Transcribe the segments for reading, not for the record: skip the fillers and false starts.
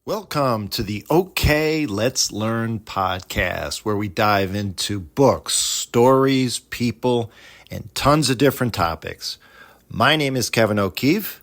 Welcome to the OK, Let's Learn podcast, where we dive into books, stories, people, and tons of different topics. My name is Kevin O'Keefe,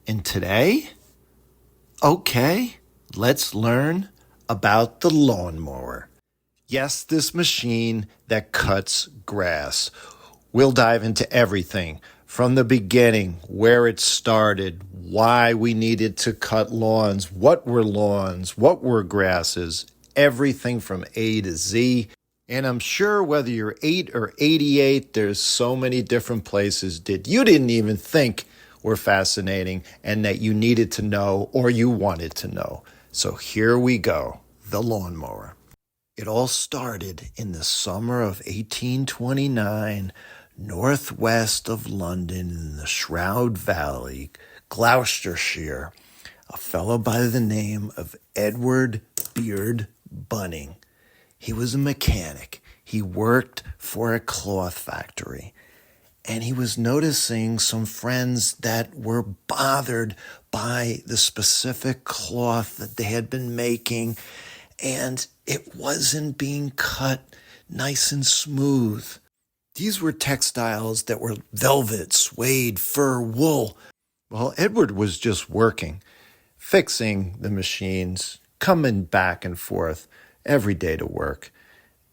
and today, let's learn about the lawnmower. Yes, this machine that cuts grass. We'll dive into everything from the beginning, where it started, why we needed to cut lawns, what were grasses, everything from A to Z. And I'm sure whether you're 8 or 88, there's so many different places that you didn't even think were fascinating and that you needed to know or you wanted to know. So here we go, the lawnmower. It all started in the summer of 1829, northwest of London in the Shroud Valley, Gloucestershire. A fellow by the name of Edward Beard Bunning. He was a mechanic. He worked for a cloth factory. And he was noticing some friends that were bothered by the specific cloth that they had been making, and it wasn't being cut nice and smooth. These were textiles that were velvet, suede, fur, wool. Well, Edward was just working, fixing the machines, coming back and forth every day to work.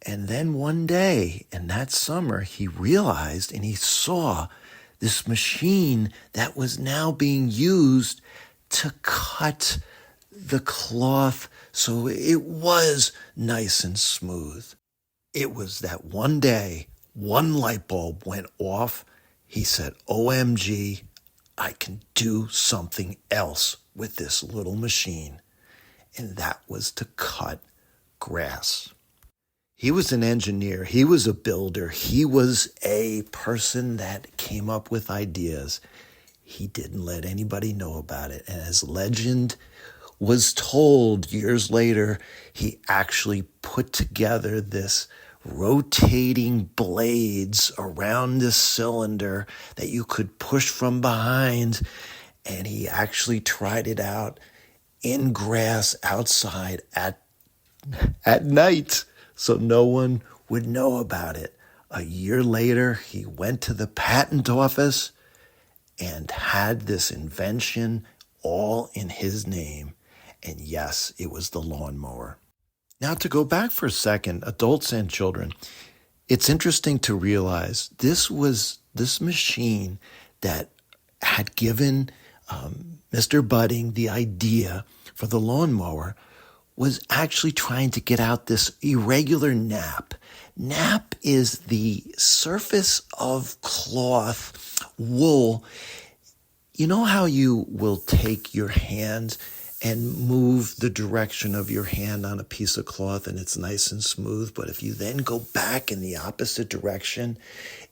And then one day in that summer, he realized and he saw this machine that was now being used to cut the cloth so it was nice and smooth. It was that one day, one light bulb went off. He said, OMG, I can do something else with this little machine. And that was to cut grass. He was an engineer. He was a builder. He was a person that came up with ideas. He didn't let anybody know about it. And as legend was told years later, he actually put together this rotating blades around this cylinder that you could push from behind. And he actually tried it out in grass outside at night, so no one would know about it. A year later, he went to the patent office and had this invention all in his name. And yes, it was the lawnmower. Now, to go back for a second, adults and children, it's interesting to realize this machine that had given Mr. Budding the idea for the lawnmower was actually trying to get out this irregular nap. Nap is the surface of cloth, wool. You know how you will take your hand and move the direction of your hand on a piece of cloth and it's nice and smooth, but if you then go back in the opposite direction,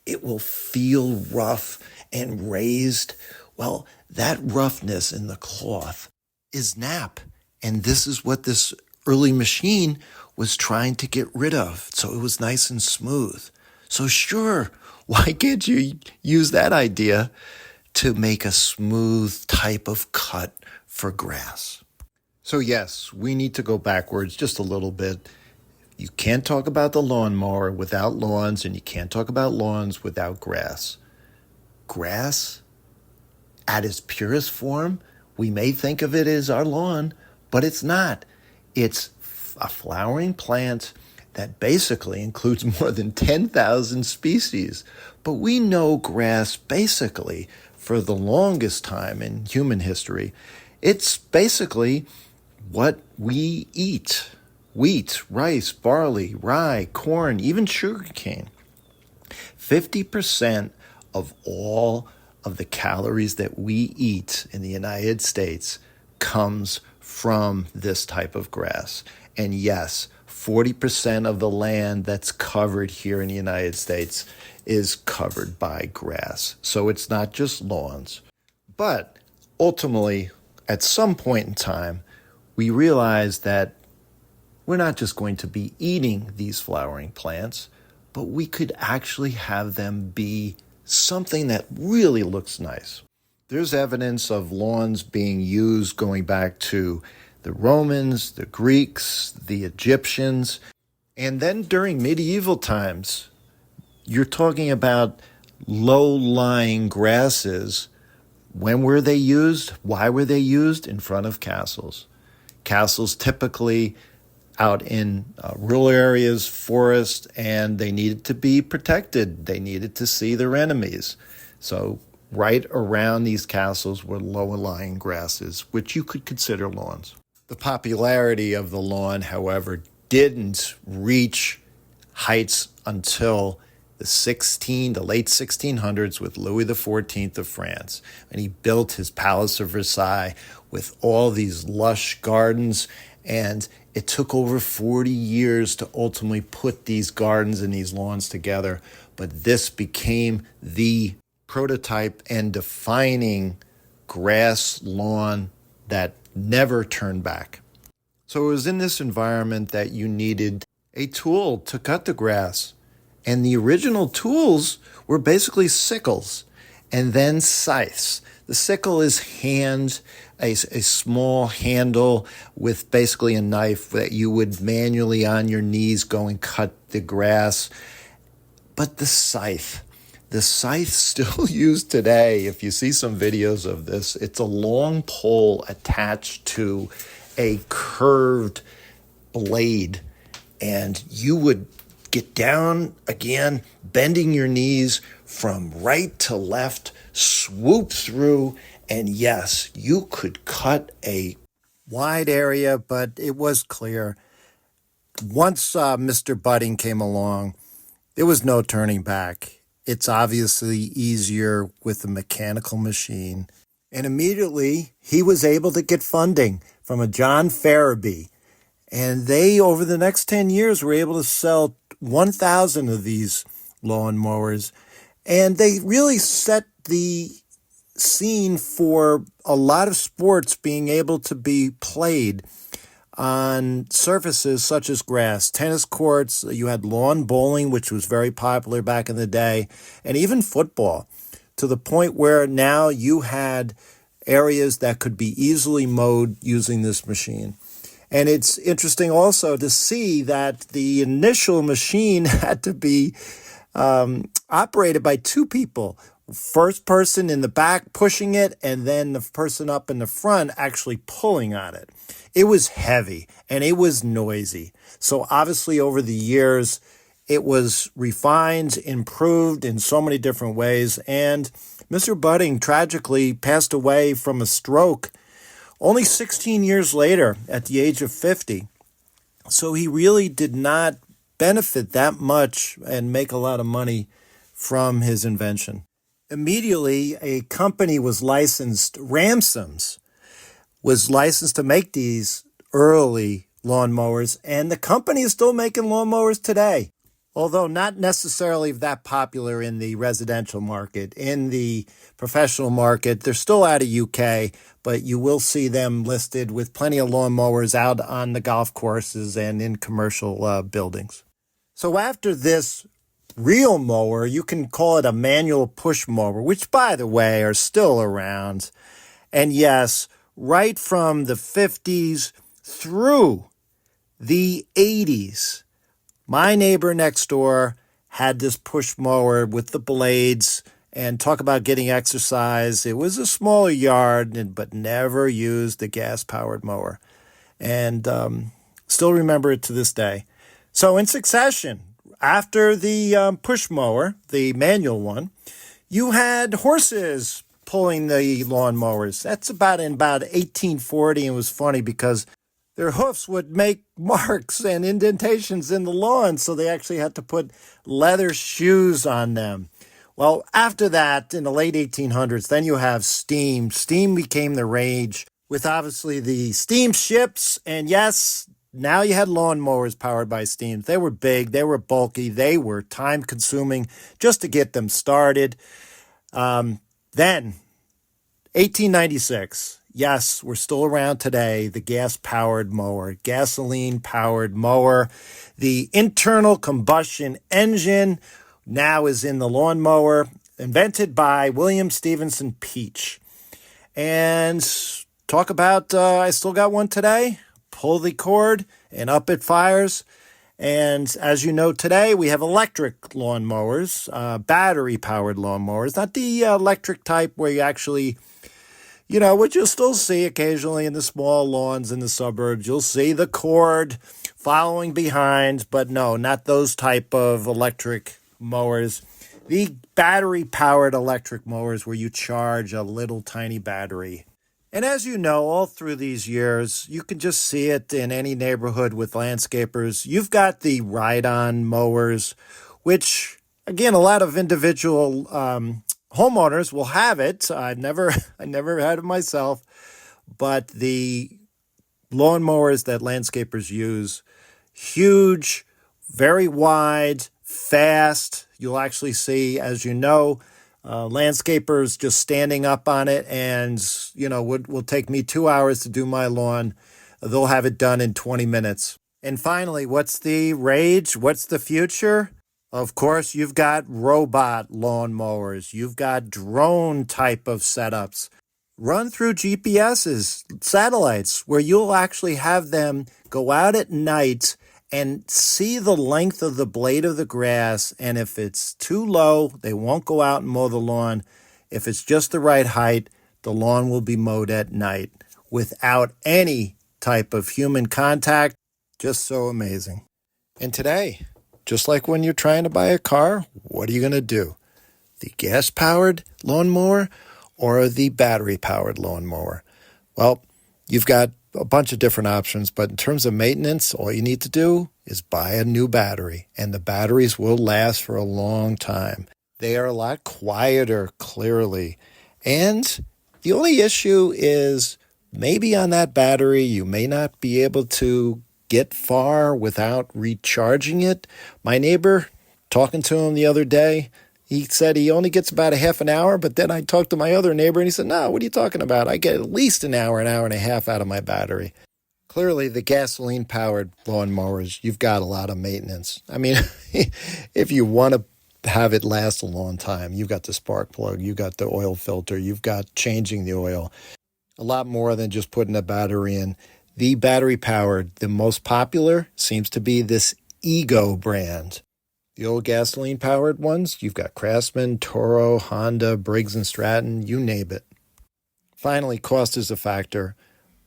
it will feel rough and raised. Well, that roughness in the cloth is nap. And this is what this early machine was trying to get rid of. So it was nice and smooth. So sure, why can't you use that idea to make a smooth type of cut for grass? So yes, we need to go backwards just a little bit. You can't talk about the lawnmower without lawns, and you can't talk about lawns without grass. Grass, at its purest form, we may think of it as our lawn, but it's not. It's a flowering plant that basically includes more than 10,000 species. But we know grass basically for the longest time in human history. It's basically what we eat. Wheat, rice, barley, rye, corn, even sugarcane. 50% of all of the calories that we eat in the United States comes from this type of grass. And yes, 40% of the land that's covered here in the United States is covered by grass. So it's not just lawns. But ultimately, at some point in time, we realize that we're not just going to be eating these flowering plants, but we could actually have them be something that really looks nice. There's evidence of lawns being used going back to the Romans, the Greeks, the Egyptians. And then during medieval times, you're talking about low-lying grasses. When were they used? Why were they used? In front of castles. Castles typically out in rural areas, forests, and they needed to be protected. They needed to see their enemies. So right around these castles were low-lying grasses, which you could consider lawns. The popularity of the lawn, however, didn't reach heights until the late 1600s with Louis XIV of France. And he built his Palace of Versailles with all these lush gardens. And it took over 40 years to ultimately put these gardens and these lawns together. But this became the prototype and defining grass lawn that never turned back. So it was in this environment that you needed a tool to cut the grass. And the original tools were basically sickles and then scythes. The sickle is a small handle with basically a knife that you would manually on your knees go and cut the grass. But the scythe still used today. If you see some videos of this, it's a long pole attached to a curved blade, and you would get down again, bending your knees from right to left, swoop through, and yes, you could cut a wide area, but it was clear. Once Mr. Budding came along, there was no turning back. It's obviously easier with a mechanical machine. And immediately, he was able to get funding from a John Farabee. And they, over the next 10 years, were able to sell 1,000 of these lawnmowers. And they really set the scene for a lot of sports being able to be played on surfaces such as grass, tennis courts. You had lawn bowling, which was very popular back in the day, and even football, to the point where now you had areas that could be easily mowed using this machine. And it's interesting also to see that the initial machine had to be operated by two people. First person in the back pushing it, and then the person up in the front actually pulling on it. It was heavy and it was noisy. So obviously over the years, it was refined, improved in so many different ways. And Mr. Budding tragically passed away from a stroke only 16 years later at the age of 50. So he really did not benefit that much and make a lot of money from his invention. Immediately, a company was licensed, Ramson's, was licensed to make these early lawnmowers, and the company is still making lawnmowers today. Although not necessarily that popular in the residential market. In the professional market, they're still out of UK, but you will see them listed with plenty of lawnmowers out on the golf courses and in commercial buildings. So after this real mower, you can call it a manual push mower, which, by the way, are still around. And yes, right from the 50s through the 80s, my neighbor next door had this push mower with the blades, and talk about getting exercise. It was a smaller yard, but never used a gas-powered mower. And still remember it to this day. So in succession, after the push mower, the manual one, you had horses pulling the lawnmowers. That's in about 1840, and it was funny because their hoofs would make marks and indentations in the lawn, so they actually had to put leather shoes on them. Well, after that, in the late 1800s, then you have steam. Steam became the rage with obviously the steam ships, and yes, now you had lawnmowers powered by steam. They were big, they were bulky, they were time-consuming just to get them started. Then, 1896. Yes, we're still around today, the gas-powered mower, gasoline-powered mower. The internal combustion engine now is in the lawnmower, invented by William Stevenson Peach. And talk about I still got one today. Pull the cord and up it fires. And as you know, today we have electric lawnmowers, battery-powered lawnmowers, not the electric type where you actually, what you'll still see occasionally in the small lawns in the suburbs. You'll see the cord following behind, but no, not those type of electric mowers. The battery-powered electric mowers where you charge a little tiny battery. And as you know, all through these years, you can just see it in any neighborhood with landscapers. You've got the ride-on mowers, which, again, a lot of individual homeowners will have it. I never had it myself, but the lawnmowers that landscapers use, huge, very wide, fast. You'll actually see, as you know, landscapers just standing up on it, and will take me 2 hours to do my lawn. They'll have it done in 20 minutes. And finally, what's the rage? What's the future? Of course, you've got robot lawnmowers. You've got drone type of setups. Run through GPSs, satellites, where you'll actually have them go out at night and see the length of the blade of the grass. And if it's too low, they won't go out and mow the lawn. If it's just the right height, the lawn will be mowed at night without any type of human contact. Just so amazing. And today, just like when you're trying to buy a car, what are you going to do? The gas-powered lawnmower or the battery-powered lawnmower? Well, you've got a bunch of different options, but in terms of maintenance, all you need to do is buy a new battery, and the batteries will last for a long time. They are a lot quieter, clearly. And the only issue is maybe on that battery, you may not be able to get far without recharging it. My neighbor, talking to him the other day, he said he only gets about a half an hour, but then I talked to my other neighbor and he said, no, what are you talking about? I get at least an hour and a half out of my battery. Clearly, the gasoline-powered lawnmowers, you've got a lot of maintenance. I mean, if you want to have it last a long time, you've got the spark plug, you've got the oil filter, you've got changing the oil. A lot more than just putting a battery in. The battery-powered, the most popular, seems to be this Ego brand. The old gasoline-powered ones, you've got Craftsman, Toro, Honda, Briggs & Stratton, you name it. Finally, cost is a factor.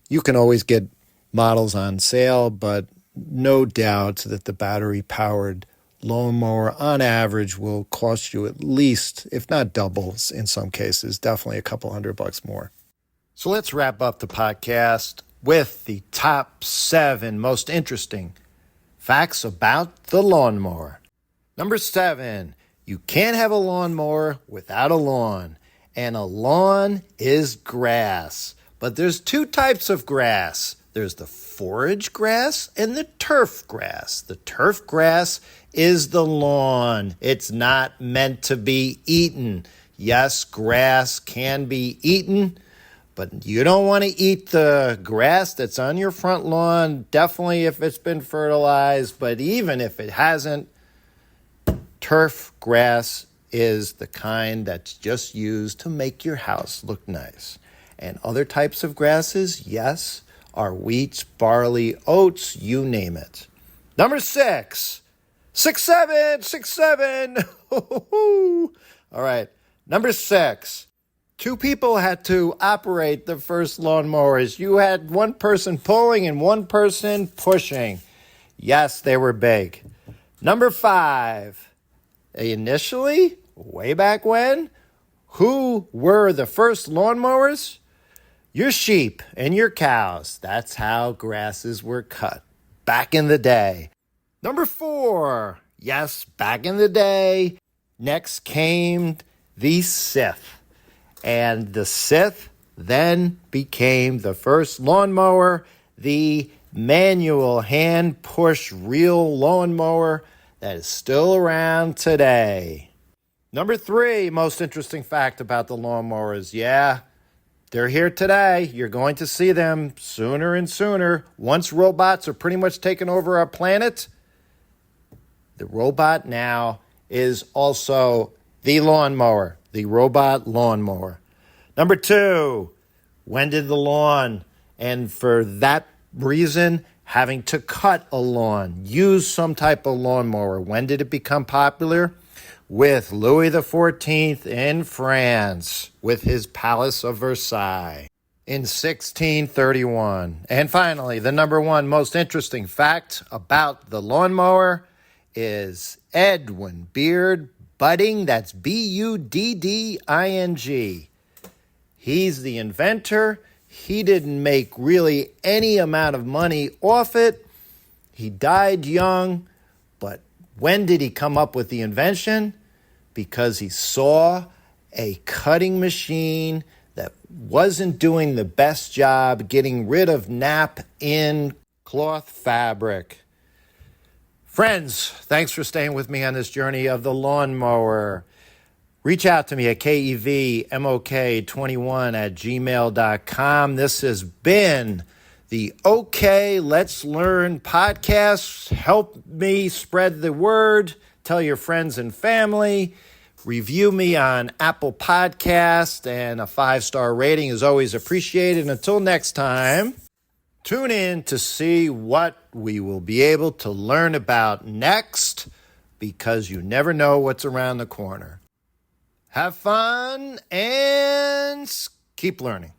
You can always get models on sale, but no doubt that the battery-powered lawnmower on average will cost you at least, if not double in some cases, definitely a couple $100 more. So let's wrap up the podcast with the top 7 most interesting facts about the lawnmower. Number 7, you can't have a lawnmower without a lawn, and a lawn is grass. But there's 2 types of grass. There's the forage grass and the turf grass. The turf grass is the lawn. It's not meant to be eaten. Yes, grass can be eaten, but you don't want to eat the grass that's on your front lawn, definitely if it's been fertilized, but even if it hasn't, turf grass is the kind that's just used to make your house look nice. And other types of grasses, yes, are wheats, barley, oats, you name it. Number 6. 6-7. All right. Number 6. 2 people had to operate the first lawnmowers. You had one person pulling and one person pushing. Yes, they were big. Number 5. Initially, way back when, who were the first lawnmowers? Your sheep and your cows. That's how grasses were cut back in the day. Number 4. Yes, back in the day. Next came the scythe. And the scythe then became the first lawnmower, the manual hand-push reel lawnmower that is still around today. Number 3, most interesting fact about the lawnmowers. Yeah, they're here today. You're going to see them sooner and sooner. Once robots are pretty much taking over our planet, the robot now is also the lawnmower, the robot lawnmower. Number 2, When did the lawn, and for that reason, having to cut a lawn, use some type of lawnmower, when did it become popular? With Louis XIV in France, with his Palace of Versailles in 1631. And finally, the number one most interesting fact about the lawnmower is Edwin Beard Budding. That's Budding. He's the inventor. He didn't make really any amount of money off it. He died young, but when did he come up with the invention? Because he saw a cutting machine that wasn't doing the best job getting rid of nap in cloth fabric. Friends, thanks for staying with me on this journey of the lawnmower. Reach out to me at kevmok21@gmail.com. This has been the OK Let's Learn podcast. Help me spread the word. Tell your friends and family. Review me on Apple Podcasts, and a 5-star rating is always appreciated. Until next time, tune in to see what we will be able to learn about next, because you never know what's around the corner. Have fun and keep learning.